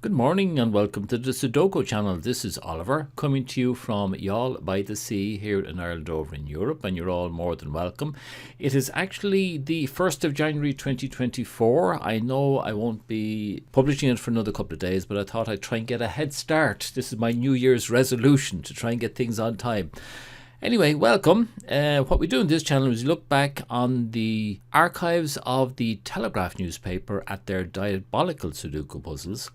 Good morning and welcome to the Sudoku channel. This is Oliver coming to you from Youghal by the Sea here in Ireland over in Europe, and you're all more than welcome. It is actually the 1st of January 2024. I know I won't be publishing it for another couple of days, but I thought I'd try and get a head start. This is my New Year's resolution, to try and get things on time. Anyway, welcome. What we do in this channel is look back on the archives of the Telegraph newspaper at their diabolical Sudoku puzzles.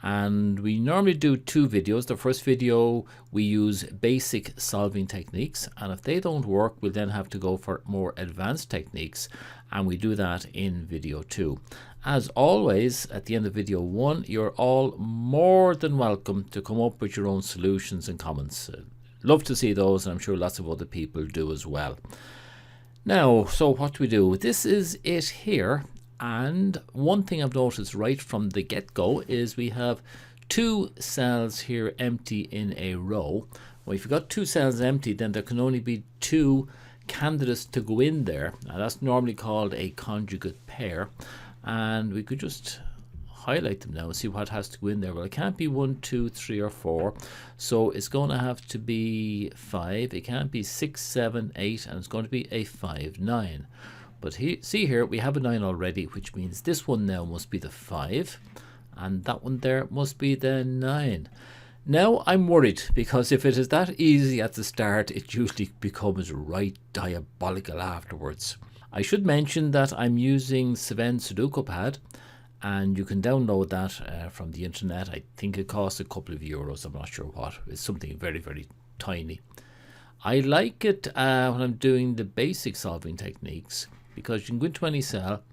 And we normally do two videos. The first video, we use basic solving techniques. And if they don't work, we'll then have to go for more advanced techniques. And we do that in video 2. As always, at the end of video 1, you're all more than welcome to come up with your own solutions and comments. Love to see those, and I'm sure lots of other people do as well. Now, so what do we do? This is it here, and one thing I've noticed right from the get-go is we have two cells here empty in a row. Well, if you've got two cells empty, then there can only be two candidates to go in there. Now, that's normally called a conjugate pair, and we could just highlight them now and see what has to go in there. Well, it can't be 1, 2, 3, or 4, so it's going to have to be 5. It can't be 6, 7, 8, and it's going to be a 5, 9. But see here, we have a 9 already, which means this one now must be the 5, and that one there must be the 9. Now I'm worried, because if it is that easy at the start, it usually becomes right diabolical afterwards. I should mention that I'm using Sven Sudoku Pad, and you can download that from the internet. I think it costs a couple of euros, I'm not sure what. It's something very, very tiny. I like it when I'm doing the basic solving techniques, because you can go into any cell,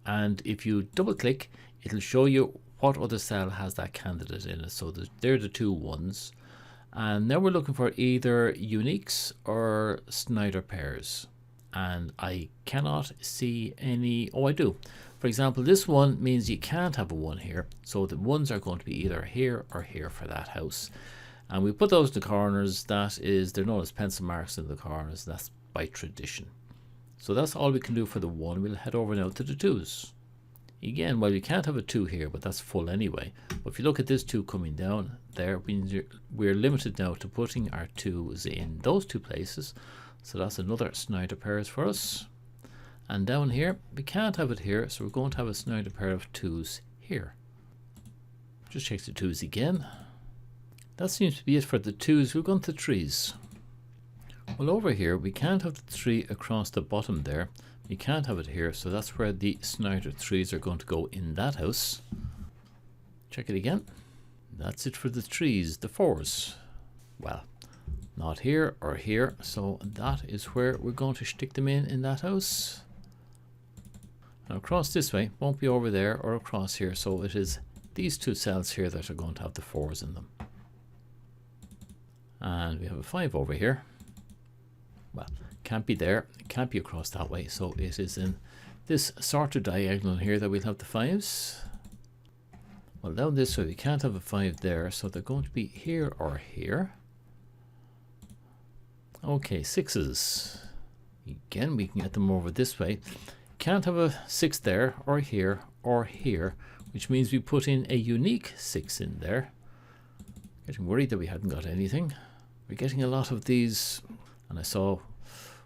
and if you double click, it'll show you what other cell has that candidate in it. So they're the two ones, and now we're looking for either uniques or Snyder pairs, and I cannot see any. Oh, I do. For example, this one means you can't have a 1 here, so the ones are going to be either here or here for that house. And we put those in the corners. That is, they're known as pencil marks in the corners. That's by tradition. So that's all we can do for the 1. We'll head over now to the 2s. Again, well, you can't have a 2 here, but that's full anyway. But if you look at this 2 coming down there, we're limited now to putting our 2s in those two places. So that's another Snyder pairs for us. And down here, we can't have it here, so we're going to have a Snyder pair of 2s here. Just check the 2s again. That seems to be it for the 2s. We're going to 3s. Well, over here, we can't have the 3 across the bottom there. We can't have it here, so that's where the Snyder 3s are going to go in that house. Check it again. That's it for the 3s. The 4s, well, not here or here, so that is where we're going to stick them in that house. Now across this way, won't be over there or across here, so it is these two cells here that are going to have the 4s in them. And we have a 5 over here. Well, can't be there, it can't be across that way, so it is in this sort of diagonal here that we'll have the 5s. Well, down this way we can't have a 5 there, so they're going to be here or here. Okay, 6s. Again, we can get them over this way. Can't have a 6 there or here, which means we put in a unique 6 in there. Getting worried that we hadn't got anything. We're getting a lot of these, and I saw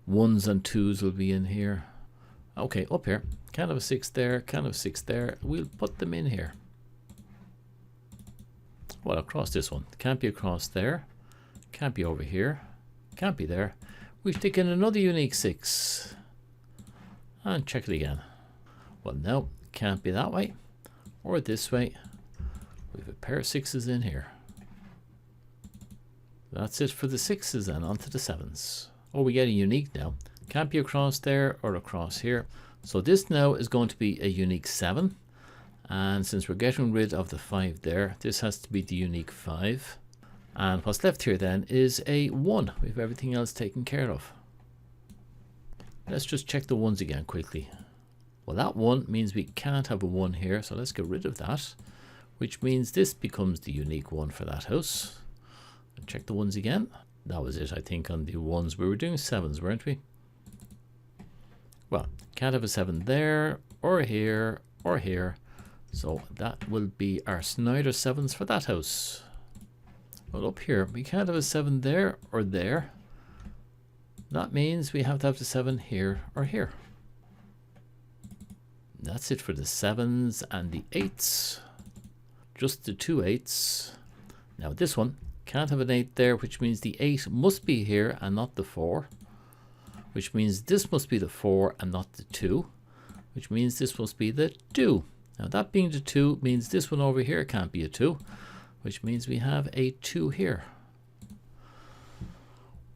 1s and 2s will be in here. Okay, up here. Can't have a 6 there, can't have a 6 there. We'll put them in here. Well, across this one. Can't be across there. Can't be over here. Can't be there. We stick in another unique 6. And check it again. Well, no, can't be that way or this way. We have a pair of 6s in here. That's it for the 6s, and on to the 7s. Oh, we get a unique now. Can't be across there or across here. So this now is going to be a unique 7. And since we're getting rid of the 5 there, this has to be the unique 5. And what's left here then is a 1. We have everything else taken care of. Let's just check the 1s again quickly. Well, that 1 means we can't have a 1 here, so let's get rid of that, which means this becomes the unique 1 for that house. And check the 1s again. That was it, I think, on the 1s. We were doing 7s, weren't we? Well, can't have a 7 there, or here, or here. So that will be our Snyder 7s for that house. Well, up here, we can't have a 7 there or there. That means we have to have the 7 here or here. That's it for the 7s and the 8s. Just the 2 8s. Now this one can't have an 8 there, which means the 8 must be here and not the 4. Which means this must be the 4 and not the 2. Which means this must be the 2. Now that being the 2 means this one over here can't be a 2. Which means we have a 2 here.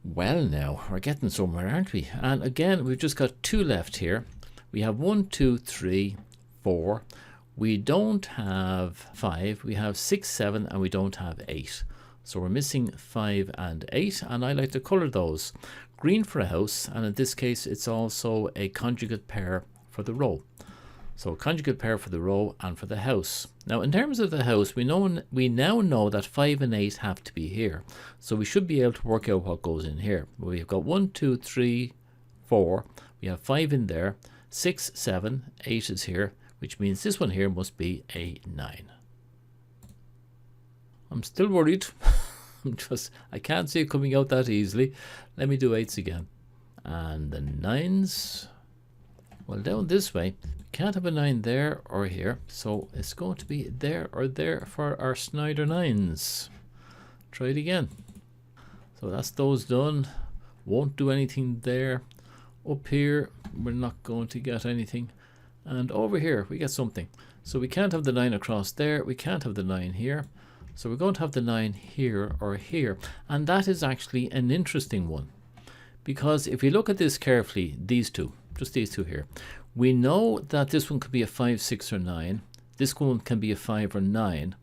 Well, now we're getting somewhere, aren't we? And again, we've just got 2 left here. We have 1, 2, 3, 4. We don't have 5. We have 6, 7, and we don't have 8. So we're missing 5 and 8, and I like to color those. Green for a house, and in this case, it's also a conjugate pair for the row. So conjugate pair for the row and for the house. Now in terms of the house, we now know that 5 and 8 have to be here. So we should be able to work out what goes in here. We've got 1, 2, 3, 4. We have 5 in there. 6, 7, 8 is here, which means this one here must be a 9. I'm still worried. I can't see it coming out that easily. Let me do 8s again. And the 9s. Well, down this way, we can't have a 9 there or here, so it's going to be there or there for our Snyder 9s. Try it again. So that's those done. Won't do anything there. Up here, we're not going to get anything. And over here, we get something. So we can't have the 9 across there. We can't have the 9 here. So we're going to have the 9 here or here. And that is actually an interesting one. Because if you look at this carefully, these two, just these two here, we know that this one could be a 5, 6, or 9. This one can be a 5 or 9.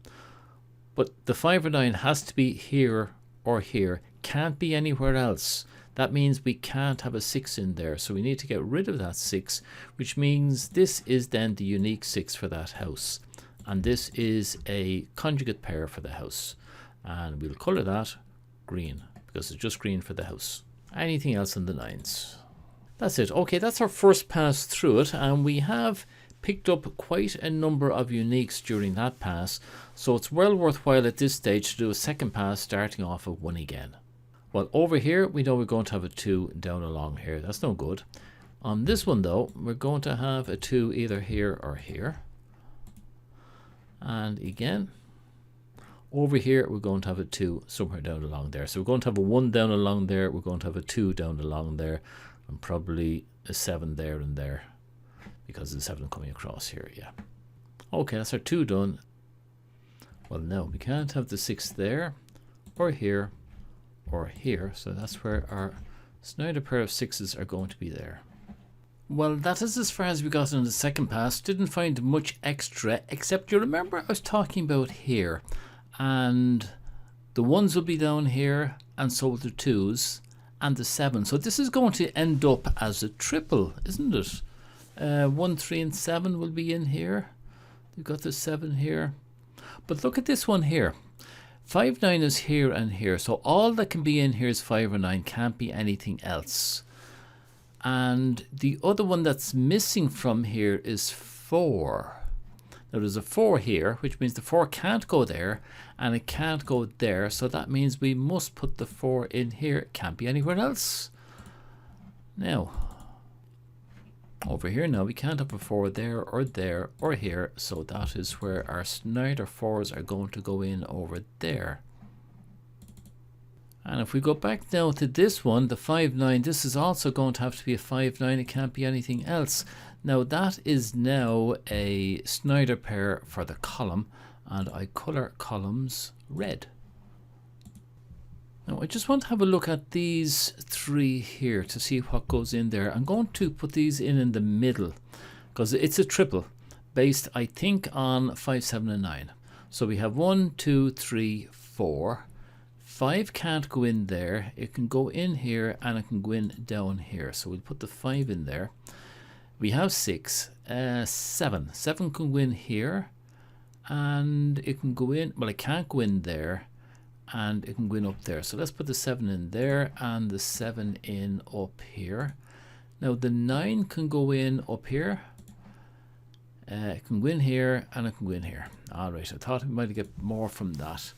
But the 5 or 9 has to be here or here. Can't be anywhere else. That means we can't have a 6 in there. So we need to get rid of that 6, which means this is then the unique 6 for that house. And this is a conjugate pair for the house. And we'll color that green because it's just green for the house. Anything else in the 9s? That's it. Okay, that's our first pass through it, and we have picked up quite a number of uniques during that pass, so it's well worthwhile at this stage to do a second pass starting off at 1 again. Well, over here we know we're going to have a 2 down along here. That's no good. On this one though, we're going to have a 2 either here or here. And again, over here we're going to have a 2 somewhere down along there. So we're going to have a 1 down along there, we're going to have a 2 down along there, and probably a 7 there and there, because there's 7 coming across here, yeah. Okay, that's our 2 done. Well, no, we can't have the 6 there, or here, or here, so that's where our Snyder pair of 6s are going to be there. Well, that is as far as we got in the second pass. Didn't find much extra, except you remember I was talking about here, and the 1s will be down here, and so will the 2s. And the 7. So this is going to end up as a triple, isn't it? 1, 3, and 7 will be in here. We've got the 7 here. But look at this one here. 5, 9 is here and here. So all that can be in here is 5 or 9. Can't be anything else. And the other one that's missing from here is 4. Now there's a 4 here, which means the 4 can't go there and it can't go there. So that means we must put the 4 in here. It can't be anywhere else. Now, over here now, we can't have a 4 there or here. So that is where our Snyder 4s are going to go in over there. And if we go back now to this one, the 5, 9, this is also going to have to be a 5, 9. It can't be anything else. Now that is now a Snyder pair for the column, and I color columns red. Now I just want to have a look at these 3 here to see what goes in there. I'm going to put these in the middle because it's a triple based, I think, on 5, 7, and 9. So we have 1, 2, 3, 4. 5 can't go in there. It can go in here and it can go in down here. So we'll put the 5 in there. We have 6, 7. 7 can go in here, and it can go in, well, it can't go in there, and it can go in up there. So let's put the 7 in there, and the 7 in up here. Now the 9 can go in up here. It can go in here and it can go in here. Alright, I thought we might get more from that.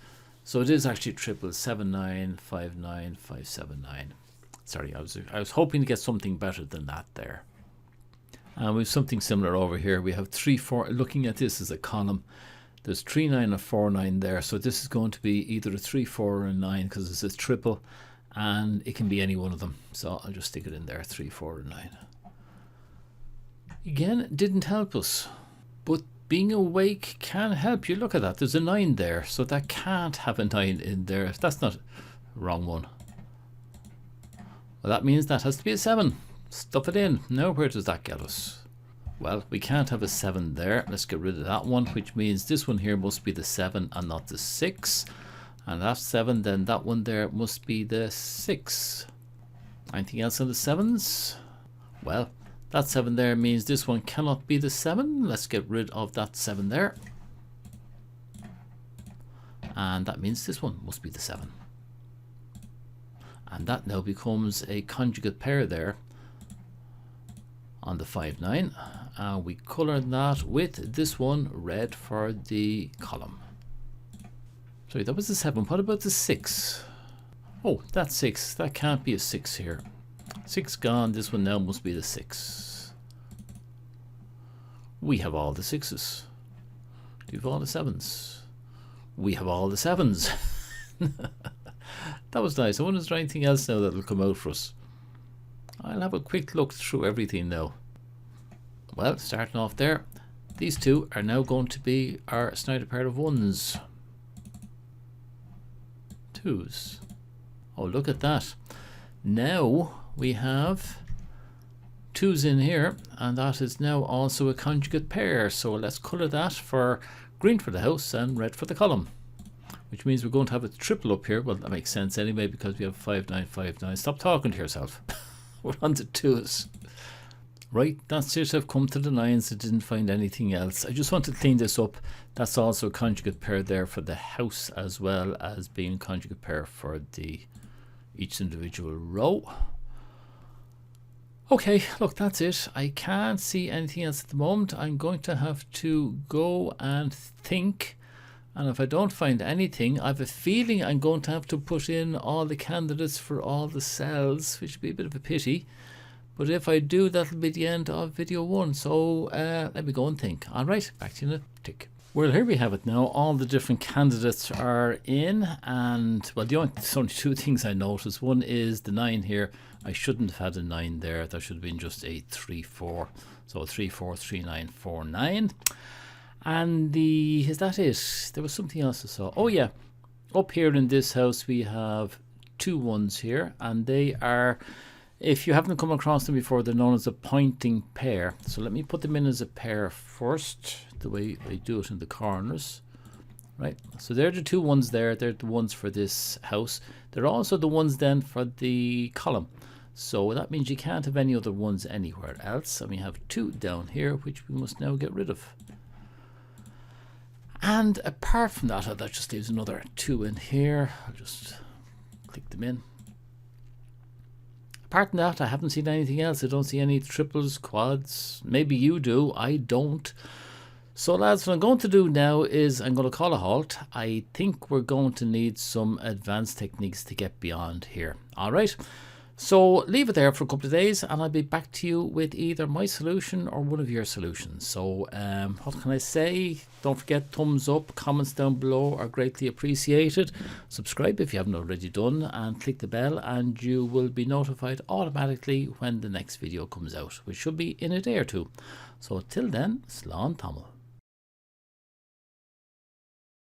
So it is actually triple 7959579. Sorry, I was hoping to get something better than that there. And we have something similar over here. We have 3 4. Looking at this as a column, there's 3 9 and 4 9 there. So this is going to be either a 3 4 or a 9 because it's a triple, and it can be any one of them. So I'll just stick it in there, 3 4 or 9. Again, it didn't help us, but being awake can help you. Look at that, there's a 9 there, so that can't have a 9 in there. That's not wrong one. Well, that means that has to be a 7. Stuff it in. Now where does that get us? Well, we can't have a 7 there. Let's get rid of that one, which means this one here must be the 7 and not the 6. And that's 7, then that one there must be the 6. Anything else on the 7s? Well, that 7 there means this one cannot be the 7. Let's get rid of that 7 there. And that means this one must be the 7. And that now becomes a conjugate pair there on the 5 9. And we color that with this one red for the column. Sorry, that was the 7. What about the 6? Oh, that's 6. That can't be a 6 here. 6 gone. This one now must be the 6. We have all the 6s. Do you have all the 7s? We have all the 7s. That was nice. I wonder if there's anything else now that will come out for us. I'll have a quick look through everything now. Well, starting off there, these two are now going to be our Snyder pair of 1s. 2s. Oh, look at that. Now we have 2s in here, and that is now also a conjugate pair. So let's colour that for green for the house and red for the column, which means we're going to have a triple up here. Well, that makes sense anyway because we have 5 9 5 9. Stop talking to yourself. We're on to 2s. Right, that's it. I've come to the 9s. I didn't find anything else. I just want to clean this up. That's also a conjugate pair there for the house, as well as being a conjugate pair for the each individual row. Okay, look, that's it. I can't see anything else at the moment. I'm going to have to go and think. And if I don't find anything, I have a feeling I'm going to have to put in all the candidates for all the cells, which would be a bit of a pity. But if I do, that'll be the end of video 1. So let me go and think. All right, back to you in a tick. Well, here we have it now. All the different candidates are in. And, well, there's only 2 things I noticed. One is the 9 here. I shouldn't have had a 9 there. That should have been just a 3 4. So 3 4 3 9 4 9. And is that it? There was something else I saw. Oh yeah, up here in this house we have 2 1s here, and they are, if you haven't come across them before, they're known as a pointing pair. So let me put them in as a pair first, the way I do it in the corners. Right, so they're the 2 1s there. They're the ones for this house. They're also the ones then for the column. So that means you can't have any other 1s anywhere else. And we have 2 down here, which we must now get rid of. And apart from that, that just leaves another 2 in here. I'll just click them in. Apart from that, I haven't seen anything else. I don't see any triples, quads. Maybe you do. I don't. So lads, what I'm going to do now is I'm going to call a halt. I think we're going to need some advanced techniques to get beyond here. All right. So leave it there for a couple of days and I'll be back to you with either my solution or one of your solutions. So what can I say? Don't forget, thumbs up, comments down below are greatly appreciated. Subscribe if you haven't already done, and click the bell and you will be notified automatically when the next video comes out, which should be in a day or 2. So till then, Slán Tamil.